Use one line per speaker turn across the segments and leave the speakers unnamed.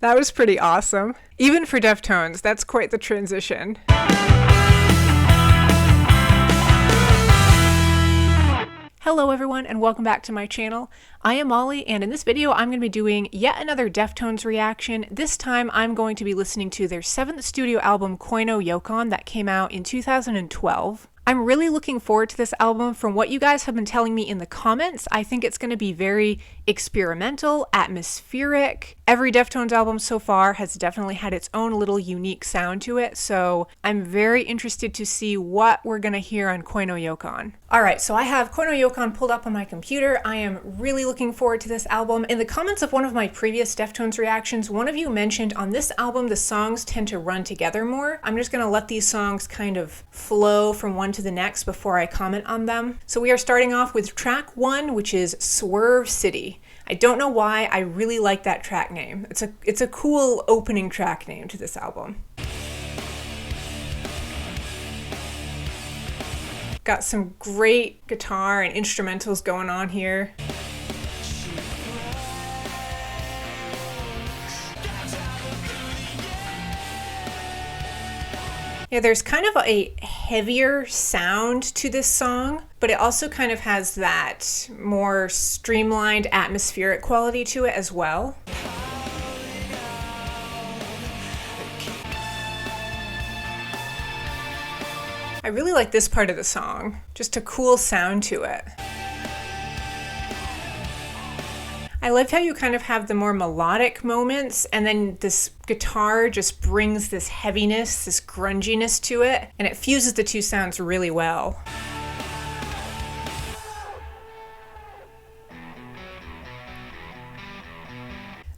That was pretty awesome. Even for Deftones, that's quite the transition. Hello everyone and welcome back to my channel. I am Molly and in this video I'm going to be doing yet another Deftones reaction. This time I'm going to be listening to their 7th studio album Koi No Yokan that came out in 2012. I'm really looking forward to this album. From what you guys have been telling me in the comments, I think it's going to be very experimental, atmospheric. Every Deftones album so far has definitely had its own little unique sound to it, so I'm very interested to see what we're going to hear on Koi No Yokan. Alright, so I have Koi No Yokan pulled up on my computer. I am really looking forward to this album. In the comments of one of my previous Deftones reactions, one of you mentioned on this album the songs tend to run together more. I'm just going to let these songs kind of flow from one to the next before I comment on them. So we are starting off with track 1, which is Swerve City. I don't know why, I really like that track name. It's a cool opening track name to this album. Got some great guitar and instrumentals going on here. Yeah, there's kind of a heavier sound to this song, but it also kind of has that more streamlined atmospheric quality to it as well. I really like this part of the song, just a cool sound to it. I loved how you kind of have the more melodic moments and then this guitar just brings this heaviness, this grunginess to it, and it fuses the two sounds really well.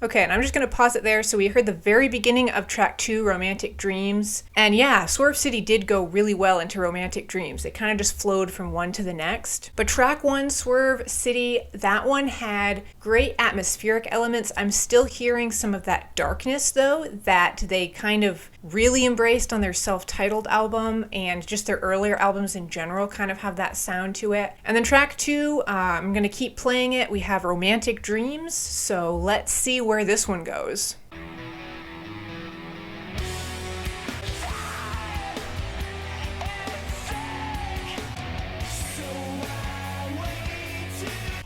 Okay, and I'm just going to pause it there. So we heard the very beginning of track 2, Romantic Dreams. And yeah, Swerve City did go really well into Romantic Dreams. It kind of just flowed from one to the next. But track 1, Swerve City, that one had great atmospheric elements. I'm still hearing some of that darkness though, that they kind of really embraced on their self-titled album, and just their earlier albums in general kind of have that sound to it. And then track 2, I'm going to keep playing it. We have Romantic Dreams, so let's see where this one goes.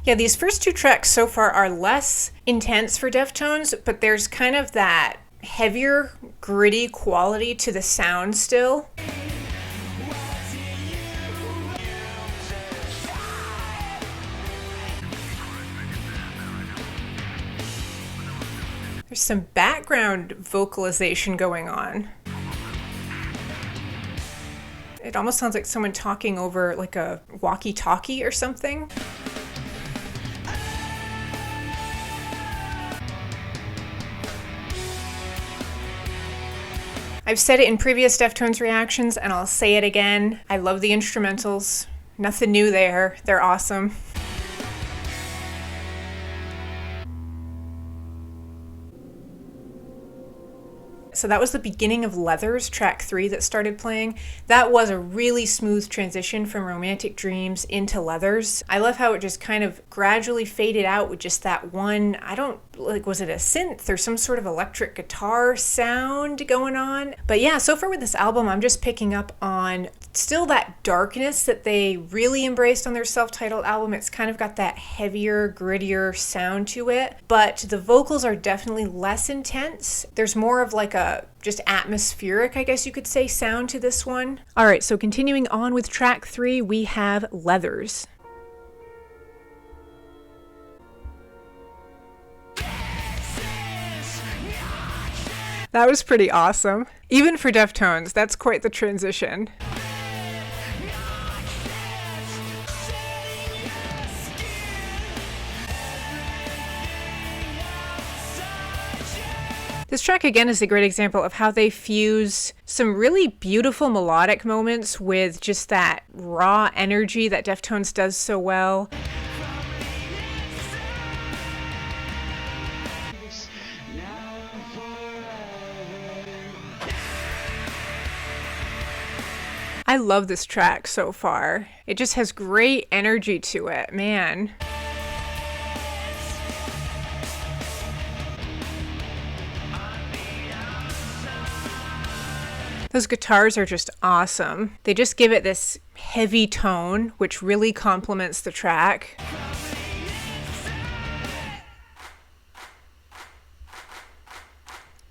Yeah, these first 2 tracks so far are less intense for Deftones, but there's kind of that heavier, gritty quality to the sound still. There's some background vocalization going on. It almost sounds like someone talking over like a walkie-talkie or something. I've said it in previous Deftones reactions and I'll say it again. I love the instrumentals. Nothing new there. They're awesome. So that was the beginning of Leathers, track 3 that started playing. That was a really smooth transition from Romantic Dreams into Leathers. I love how it just kind of gradually faded out with just that one, was it a synth or some sort of electric guitar sound going on? But yeah, so far with this album, I'm just picking up on still that darkness that they really embraced on their self-titled album. It's kind of got that heavier, grittier sound to it, but the vocals are definitely less intense. There's more of like a just atmospheric, I guess you could say, sound to this one. All right, so continuing on with track 3, we have Leathers. That was pretty awesome. Even for Deftones, that's quite the transition. This track again is a great example of how they fuse some really beautiful melodic moments with just that raw energy that Deftones does so well. I love this track so far. It just has great energy to it, man. Those guitars are just awesome. They just give it this heavy tone, which really complements the track.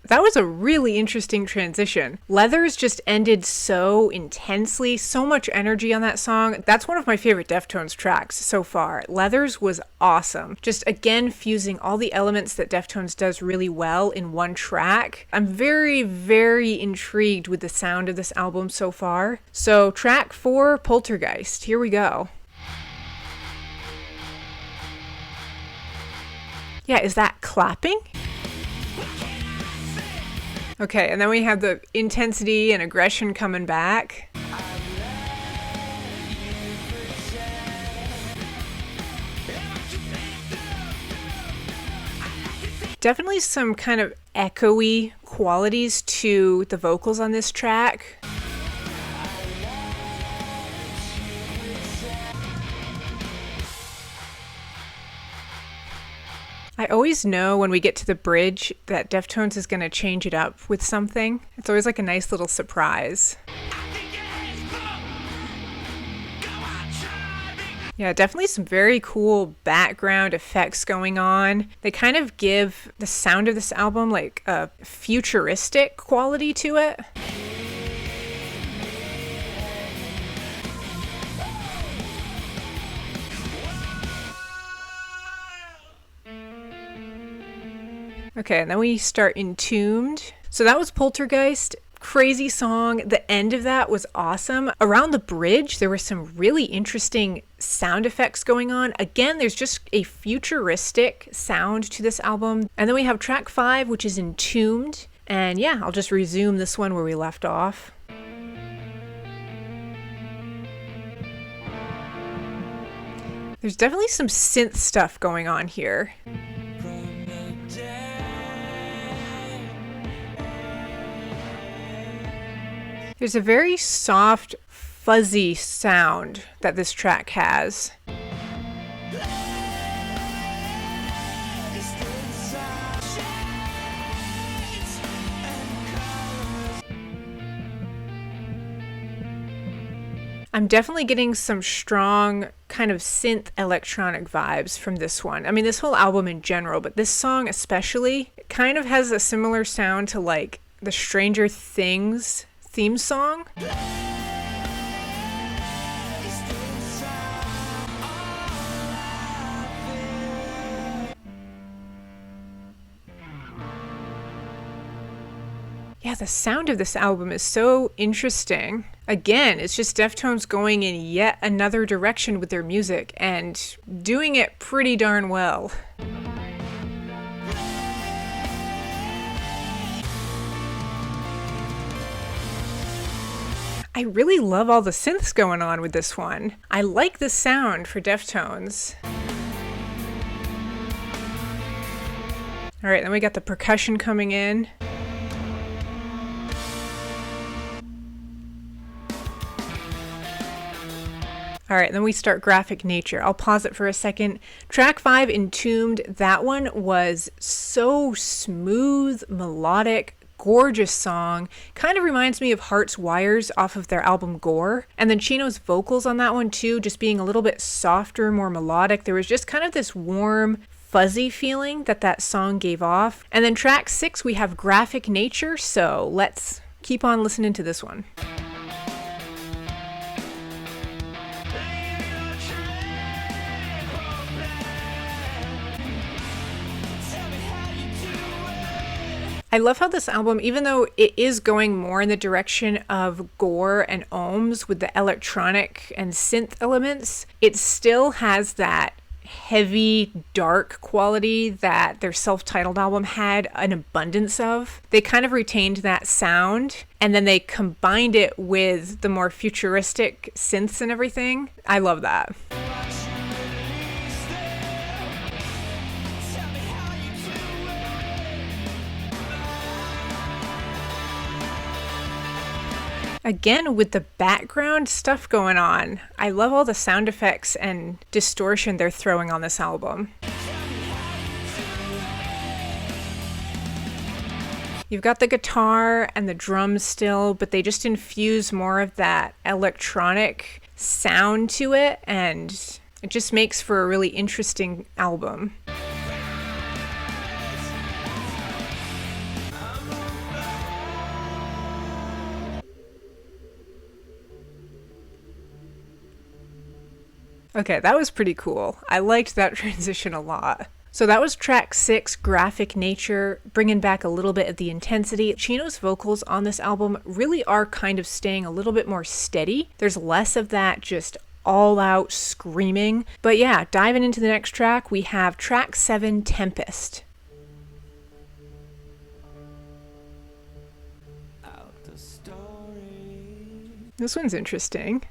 That was a really interesting transition. Leathers just ended so intensely, so much energy on that song. That's one of my favorite Deftones tracks so far. Leathers was awesome. Just again, fusing all the elements that Deftones does really well in one track. I'm very, very intrigued with the sound of this album so far. So track 4, Poltergeist. Here we go. Yeah, is that clapping? Okay, and then we have the intensity and aggression coming back. Definitely some kind of echoey qualities to the vocals on this track. I always know when we get to the bridge that Deftones is going to change it up with something. It's always like a nice little surprise. Yeah, definitely some very cool background effects going on. They kind of give the sound of this album like a futuristic quality to it. Okay, and then we start Entombed. So that was Poltergeist. Crazy song. The end of that was awesome. Around the bridge, there were some really interesting sound effects going on. Again, there's just a futuristic sound to this album. And then we have track 5, which is Entombed. And yeah, I'll just resume this one where we left off. There's definitely some synth stuff going on here. There's a very soft, fuzzy sound that this track has. I'm definitely getting some strong kind of synth electronic vibes from this one. I mean, this whole album in general, but this song especially, it kind of has a similar sound to like the Stranger Things theme song. Yeah, the sound of this album is so interesting. Again, it's just Deftones going in yet another direction with their music and doing it pretty darn well. I really love all the synths going on with this one. I like the sound for Deftones. All right, then we got the percussion coming in. All right, then we start Graphic Nature. I'll pause it for a second. Track 5, Entombed, that one was so smooth, melodic, gorgeous song. Kind of reminds me of Heart's Wires off of their album Gore. And then Chino's vocals on that one too, just being a little bit softer, more melodic. There was just kind of this warm, fuzzy feeling that song gave off. And then track 6, we have Graphic Nature. So let's keep on listening to this one. I love how this album, even though it is going more in the direction of Gore and Ohms with the electronic and synth elements, it still has that heavy, dark quality that their self-titled album had an abundance of. They kind of retained that sound, and then they combined it with the more futuristic synths and everything. I love that. Again, with the background stuff going on, I love all the sound effects and distortion they're throwing on this album. You've got the guitar and the drums still, but they just infuse more of that electronic sound to it, and it just makes for a really interesting album. Okay, that was pretty cool. I liked that transition a lot. So that was track 6, Graphic Nature, bringing back a little bit of the intensity. Chino's vocals on this album really are kind of staying a little bit more steady. There's less of that just all out screaming. But yeah, diving into the next track, we have track 7, Tempest. This one's interesting.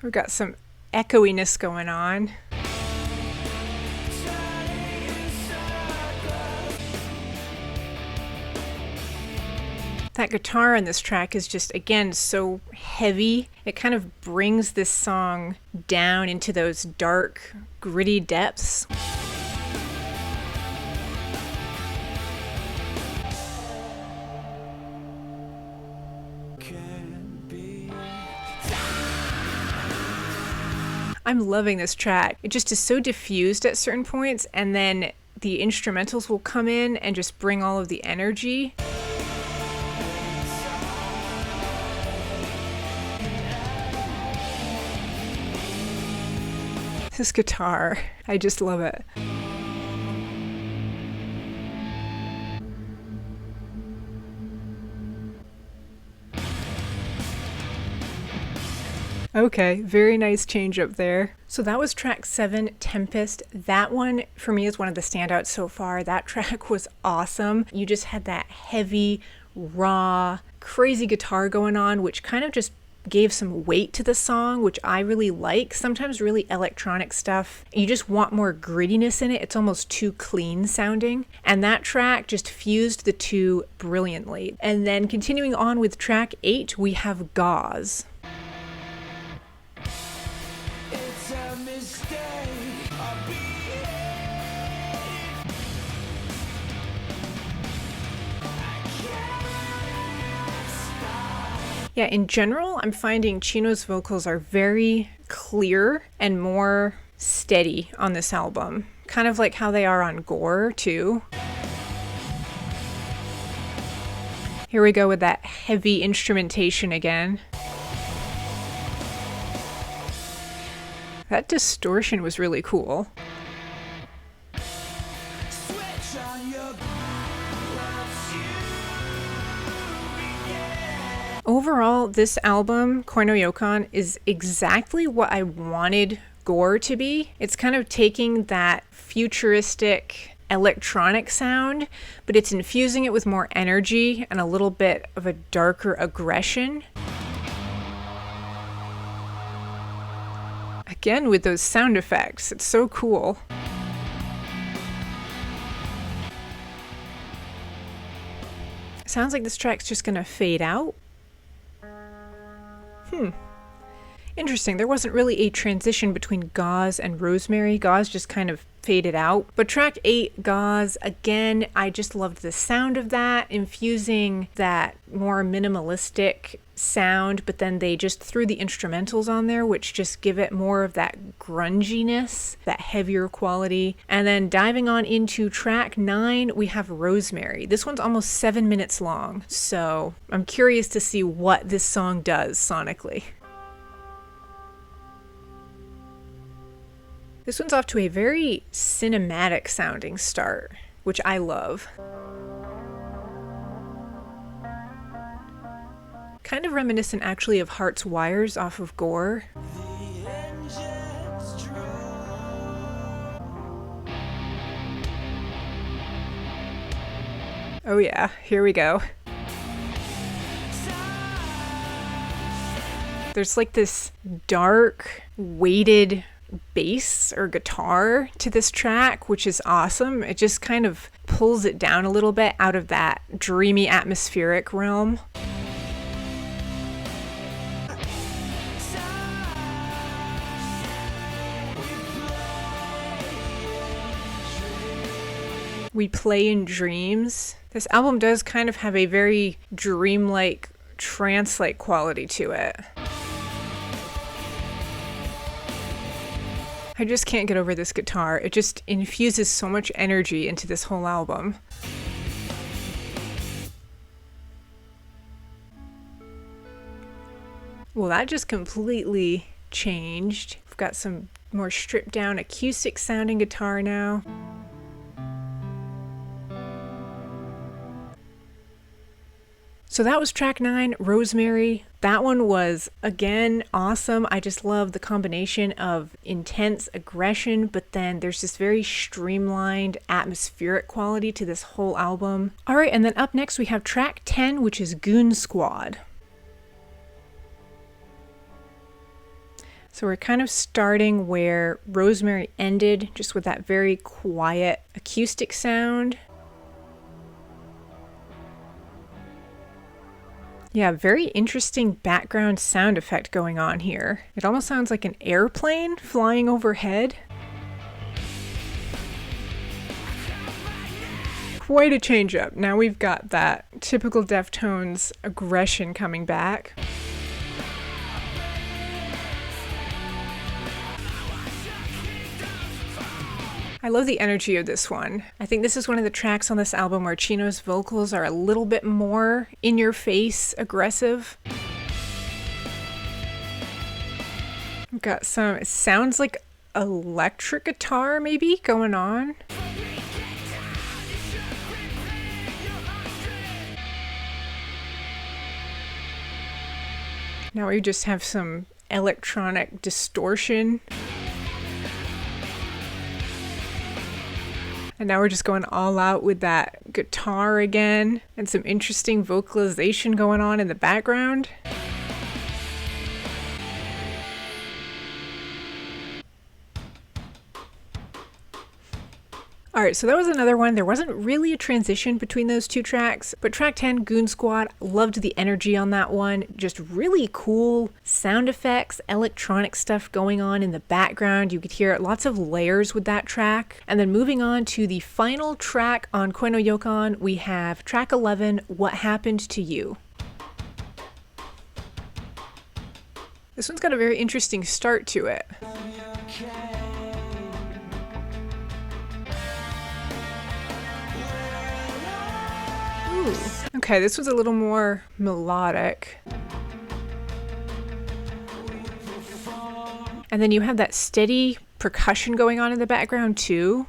We've got some echoiness going on. That guitar on this track is just, again, so heavy. It kind of brings this song down into those dark, gritty depths. I'm loving this track. It just is so diffused at certain points, and then the instrumentals will come in and just bring all of the energy. This guitar, I just love it. Okay, very nice change up there. So that was track 7, Tempest. That one for me is one of the standouts so far. That track was awesome. You just had that heavy, raw, crazy guitar going on, which kind of just gave some weight to the song, which I really like. Sometimes really electronic stuff, you just want more grittiness in it. It's almost too clean sounding. And that track just fused the two brilliantly. And then continuing on with track 8, we have Gauze. Yeah, in general, I'm finding Chino's vocals are very clear and more steady on this album. Kind of like how they are on Gore, too. Here we go with that heavy instrumentation again. That distortion was really cool. Overall, this album, Koi No Yokan, is exactly what I wanted Gore to be. It's kind of taking that futuristic electronic sound, but it's infusing it with more energy and a little bit of a darker aggression. Again, with those sound effects, it's so cool. Sounds like this track's just gonna fade out. Interesting. There wasn't really a transition between Gauze and Rosemary. Gauze just kind of faded out. But track 8, Gauze, again, I just loved the sound of that, infusing that more minimalistic sound, but then they just threw the instrumentals on there, which just give it more of that grunginess, that heavier quality. And then diving on into track 9, we have Rosemary. This one's almost 7 minutes long, so I'm curious to see what this song does sonically. This one's off to a very cinematic sounding start, which I love. Kind of reminiscent actually of Heart's Wires off of Gore. Oh yeah, here we go. There's like this dark, weighted bass or guitar to this track, which is awesome. It just kind of pulls it down a little bit out of that dreamy atmospheric realm. We Play in Dreams. This album does kind of have a very dreamlike, trance-like quality to it. I just can't get over this guitar. It just infuses so much energy into this whole album. Well, that just completely changed. We've got some more stripped down acoustic sounding guitar now. So that was track 9, Rosemary. That one was, again, awesome. I just love the combination of intense aggression, but then there's this very streamlined atmospheric quality to this whole album. All right, and then up next we have track 10, which is Goon Squad. So we're kind of starting where Rosemary ended, just with that very quiet acoustic sound. Yeah, very interesting background sound effect going on here. It almost sounds like an airplane flying overhead. Quite a change up. Now we've got that typical Deftones aggression coming back. I love the energy of this one. I think this is one of the tracks on this album where Chino's vocals are a little bit more in your face, aggressive. We've got some, it sounds like electric guitar maybe going on. Now we just have some electronic distortion. And now we're just going all out with that guitar again, and some interesting vocalization going on in the background. Alright, so that was another one. There wasn't really a transition between those two tracks, but track 10, Goon Squad, loved the energy on that one. Just really cool sound effects, electronic stuff going on in the background. You could hear lots of layers with that track. And then moving on to the final track on Koi No Yokan, we have track 11, What Happened to You. This one's got a very interesting start to it. Okay, this was a little more melodic. And then you have that steady percussion going on in the background too.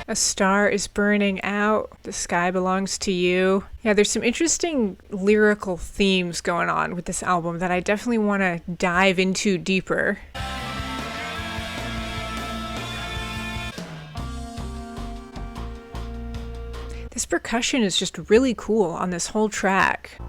A star is burning out, the sky belongs to you. Yeah, there's some interesting lyrical themes going on with this album that I definitely want to dive into deeper. This percussion is just really cool on this whole track.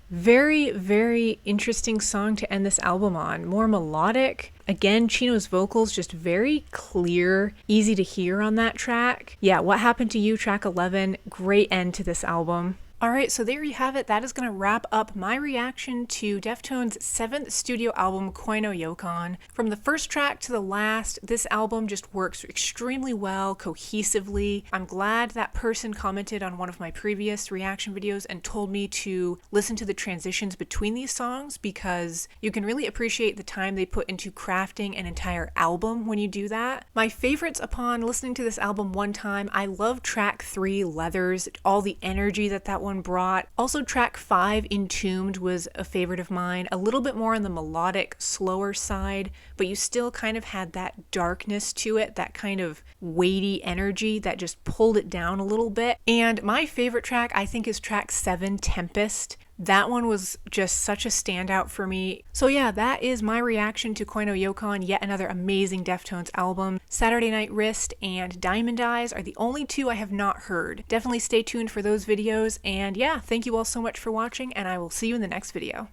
Very, very interesting song to end this album on. More melodic. Again, Chino's vocals just very clear, easy to hear on that track. Yeah, What Happened to You, track 11. Great end to this album. Alright, so there you have it. That is going to wrap up my reaction to Deftones' 7th studio album, Koi No Yokan. From the first track to the last, this album just works extremely well, cohesively. I'm glad that person commented on one of my previous reaction videos and told me to listen to the transitions between these songs, because you can really appreciate the time they put into crafting an entire album when you do that. My favorites upon listening to this album one time, I love track 3, Leathers, all the energy that one brought. Also track 5, Entombed, was a favorite of mine, a little bit more on the melodic, slower side, but you still kind of had that darkness to it, that kind of weighty energy that just pulled it down a little bit. And my favorite track, I think, is track 7, Tempest. That one was just such a standout for me. So yeah, that is my reaction to Koi No Yokan, yet another amazing Deftones album. Saturday Night Wrist and Diamond Eyes are the only two I have not heard. Definitely stay tuned for those videos, and yeah, thank you all so much for watching, and I will see you in the next video.